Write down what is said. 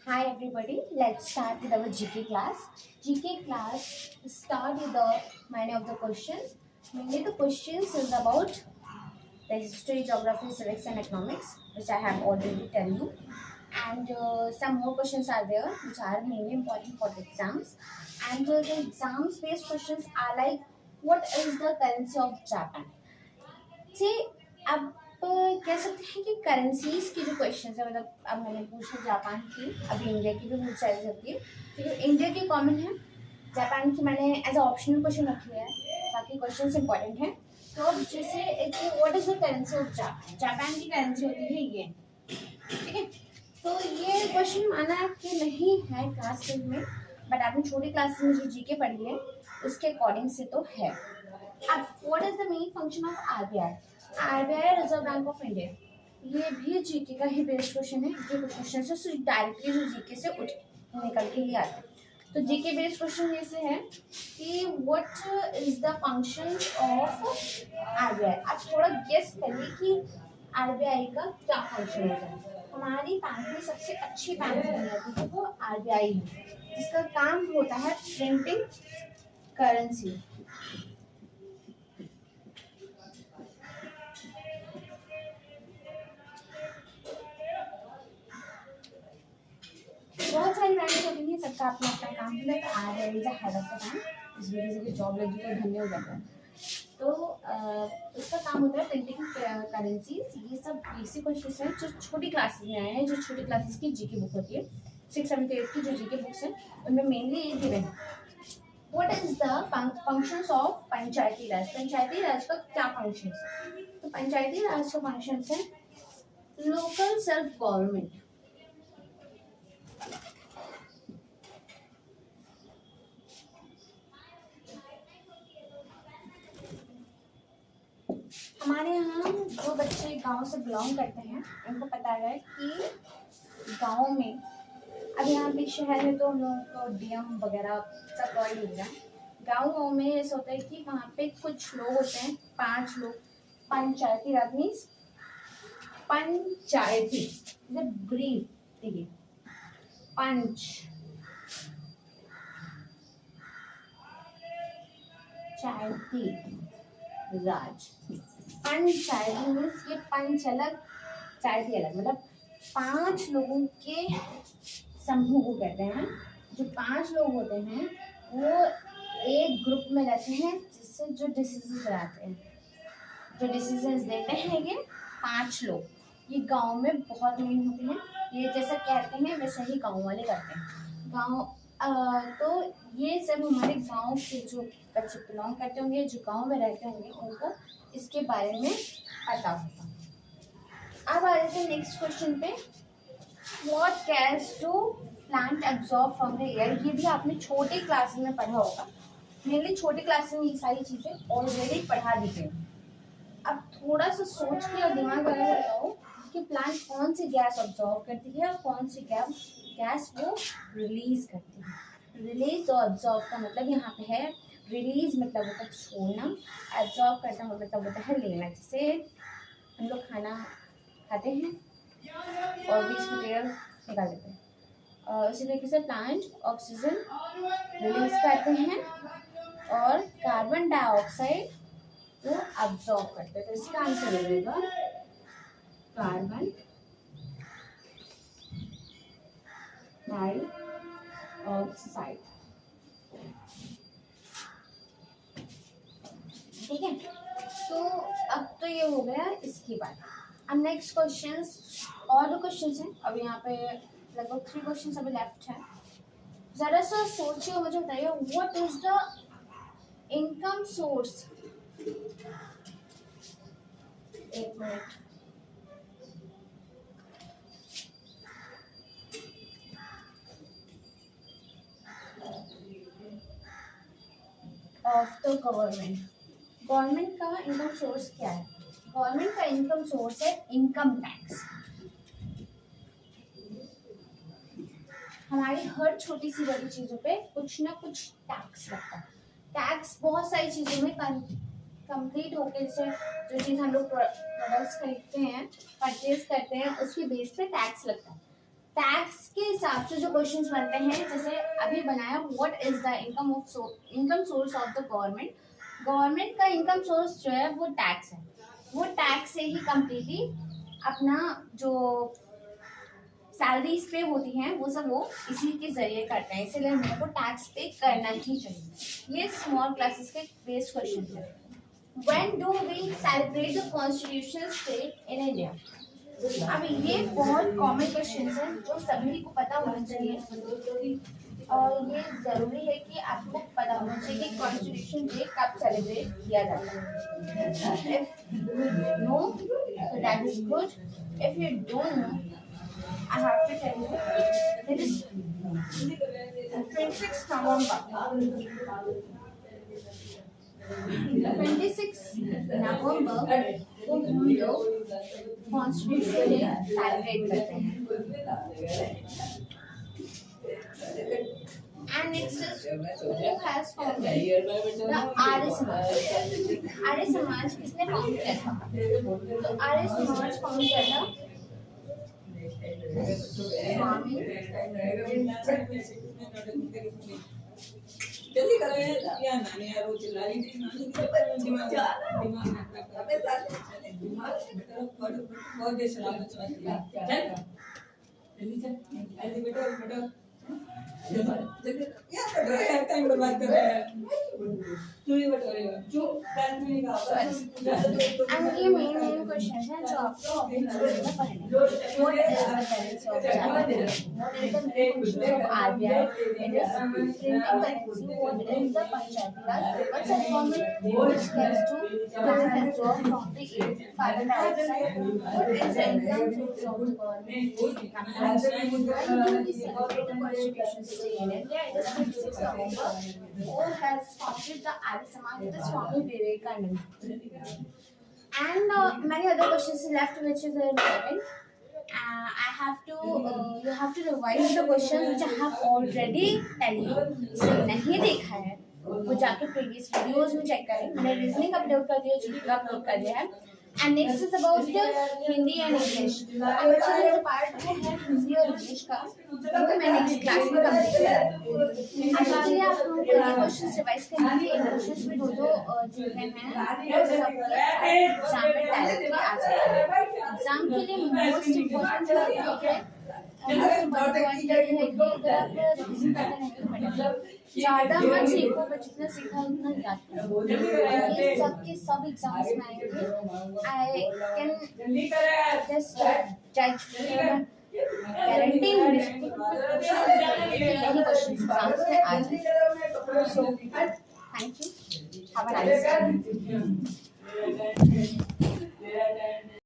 Hi everybody, let's start with our GK class. GK class start with the many of the questions. Mainly the questions is about the history, geography, civics and economics, which I have already tell you. And some more questions are there which are mainly important for the exams. And the exams based questions are like, what is the currency of Japan? See, अब कह सकते हैं कि currencies की जो question है, मतलब अब मैंने पूछा जापान की, अभी इंडिया की भी पूछ सकती है, क्योंकि इंडिया की कॉमन है, जापान की मैंने एज ऑप्शनल क्वेश्चन रख लिया है ताकि क्वेश्चन इंपॉर्टेंट है। तो अब जैसे what is the currency of Japan, Japan की करेंसी होती है ये, ठीक है। तो ये क्वेश्चन माना कि नहीं है क्लास 10 में, बट आपने छोटी क्लास में जो जीके पढ़ी है उसके अकॉर्डिंग से तो है। अब what is the main function of RBI? RBI reserve bank of India, ये भी जीके का ही बेस्ड क्वेश्चन है। ये कुछ क्वेश्चन से डायरेक्टली जो जीके से उठ निकल के ही आते हैं। तो जीके बेस्ड क्वेश्चन जैसे है कि what is the function of RBI. आप थोड़ा गेस करिए कि आरबीआई का क्या फंक्शन होता है। हमारी बैंक में सबसे अच्छी बैंक बनी जाती है वो आरबीआई है, जिसका काम होता है प्रिंटिंग करेंसी। बहुत सारी बैंक्स होती हैं, सबका अपना अपना काम होता है। तो RBI is head of the bank. इस वजह से कि जॉब लगी तो धन्य हो जाता है। तो उसका काम होता है प्रिंटिंग करेंसीज। ये सब बेसिक क्वेश्चंस हैं जो छोटी क्लासेस में आए हैं, जो छोटी क्लासेस की जीके बुक होती है, 6, 7, 8 की जो जीके बुक्स हैं उनमें मेनली ये गिवन है। What is the functions of Panchayati Raj? Panchayati Raj का क्या फंक्शन है? तो पंचायती राज का फंक्शन है लोकल सेल्फ गवर्नमेंट। हमारे यहाँ जो बच्चे गांव से बिलोंग करते हैं उनको पता है कि गांव में, अब यहाँ पे शहर में तो हम लोगों को डीएम वगैरह सब प्रोवाइड हो गया। गाँव में ऐसा होता है कि वहाँ पे कुछ लोग होते हैं, 5 लोग। पंचायती राज मीन्स पंचायती, ब्रीफ, देखिए पंच चायती राज। पंचायती मीन्स ये पंच अलग चायती अलग, मतलब 5 लोगों के समूह को कहते हैं। जो 5 लोग होते हैं वो एक ग्रुप में रहते हैं, जिससे जो डिसीजन कराते हैं, जो डिसीजंस देते हैं ये 5 लोग। ये गांव में बहुत मेन होते हैं। ये जैसा कहते हैं वैसा ही गांव वाले करते हैं। तो ये सब हमारे गांव के जो बच्चे बिलोंग करते होंगे, जो गांव में रहते होंगे, उनको इसके बारे में पता होगा। अब आ जाते हैं नेक्स्ट क्वेश्चन पे। What gas do plant absorb from the air? ये भी आपने छोटे क्लास में पढ़ा होगा। मेनली छोटे क्लास में ये सारी चीजें ऑलरेडी पढ़ा दी गई। अब थोड़ा सा सोच के और दिमाग लगा लगाओ कि प्लांट कौन सी गैस ऑब्जॉर्व करती है और कौन सी गैस वो रिलीज करती है। रिलीज और ऑब्जॉर्व का मतलब यहाँ पे है, रिलीज मतलब होता है छोड़ना, एब्जॉर्व करना मतलब होता है लेना। जैसे हम लोग खाना खाते हैं और बीच में एयर निकाल देते हैं, उसी तरीके से प्लांट ऑक्सीजन रिलीज करते हैं और कार्बन डाइऑक्साइड वो अब्सॉर्ब करते हैं। तो इसका आंसर हो जाएगा कार्बन डाइऑक्साइड। ठीक है, तो अब तो ये हो गया इसकी बात। अब नेक्स्ट क्वेश्चंस, और भी क्वेश्चंस हैं। अब यहाँ पे लगभग 3 क्वेश्चंस अभी लेफ्ट है। जरा सा सोचिए, मुझे बताइए what is the income source. एक minute, of the government. Government का इनकम सोर्स क्या है? गवर्नमेंट का इनकम सोर्स है इनकम टैक्स। हमारी हर छोटी सी बड़ी चीजों पे कुछ ना कुछ टैक्स लगता है। टैक्स बहुत सारी चीजों में कंप्लीट होकर, जैसे जो चीज हम लोग प्रोडक्ट्स खरीदते हैं, परचेज करते हैं, उसके बेस पे टैक्स लगता है। टैक्स के हिसाब से जो क्वेश्चंस बनते हैं, जैसे अभी बनाया what is the income source of the government. Government का इनकम सोर्स जो है वो टैक्स है, वो टैक्स से ही कम्प्लीटली अपना जो सैलरीज पे होती हैं वो सब वो इसी के जरिए करते हैं, इसलिए हम लोग को टैक्स पे करना ही चाहिए। ये स्मॉल क्लासेस के बेस्ड क्वेश्चन है। When do we celebrate the constitutional day in India? अब ये बहुत कॉमन क्वेश्चन है जो सभी को पता होना चाहिए, और ये जरूरी है कि आपको पता होना चाहिए कि कॉन्स्टिट्यूशन डे कब सेलिब्रेट किया जाता है। If you know, so that is good. If you don't know, I have to tell you, it is 26 November. 26 नवंबर को हम लोग कॉन्स्टिट्यूशन डे सेलिब्रेट करते हैं। And next is who has founded the Arya Samaj. Arya Samaj किसने फाउंड किया था? तो आर्य समाज फाउंड किया था स्वामी जल्दी करो यार, नानी यार वो चिल्ला रही थी, नानी के ऊपर दिमाग अबे बहुत देर शराब चलाती है। चल जल्दी चल, जल्दी बेटा जल्दी यार, बैठ रहे हैं, टाइम बर्बाद कर रहे हैं। तू ही बैठ रहे हो, चुप, टाइम नहीं का and ये मेन क्वेश्चन है जो आपको पढ़ना है। What is the currency of Japan? What is the main function of RBI? It is printing currency. What is the Panchayati Raj? What's the government which gets to absorb from the carbon dioxide? What is the income source of the government? When do we celebrate the Constitution Day in India? It is 26 November. Who has founded the Arya Samaj? It is Swami Vivekananda. And many other questions left which is important. I have to you have to revise the questions which I have already tell you. So नहीं देखा है वो जाके previous videos में check करें, मैंने reasoning upload कर दिया, जीके अपलोड कर दिया है। And next is about the Hindi and English. अच्छा जो पार्ट जो है हिंदी और इंग्लिश का वो मैं नेक्स्ट क्लास में कंप्लीट करूंगी। एक्चुअली आप लोगों को ये क्वेश्चंस रिवाइज करने के क्वेश्चंस में दो जितने हैं वो सब एग्जाम में डायरेक्टली आ जाएगा। एग्जाम के लिए मोस्ट इम्पोर्टेंट जो है ज्यादा मत सीखो, पर जितना सीखा उतना याद करो। ये सब के सब एग्जाम्स में आएंगे। आई कैन जस्ट जज गारंटी यही क्वेश्चन एग्जाम्स में आ जाए। So thank you, have a nice day.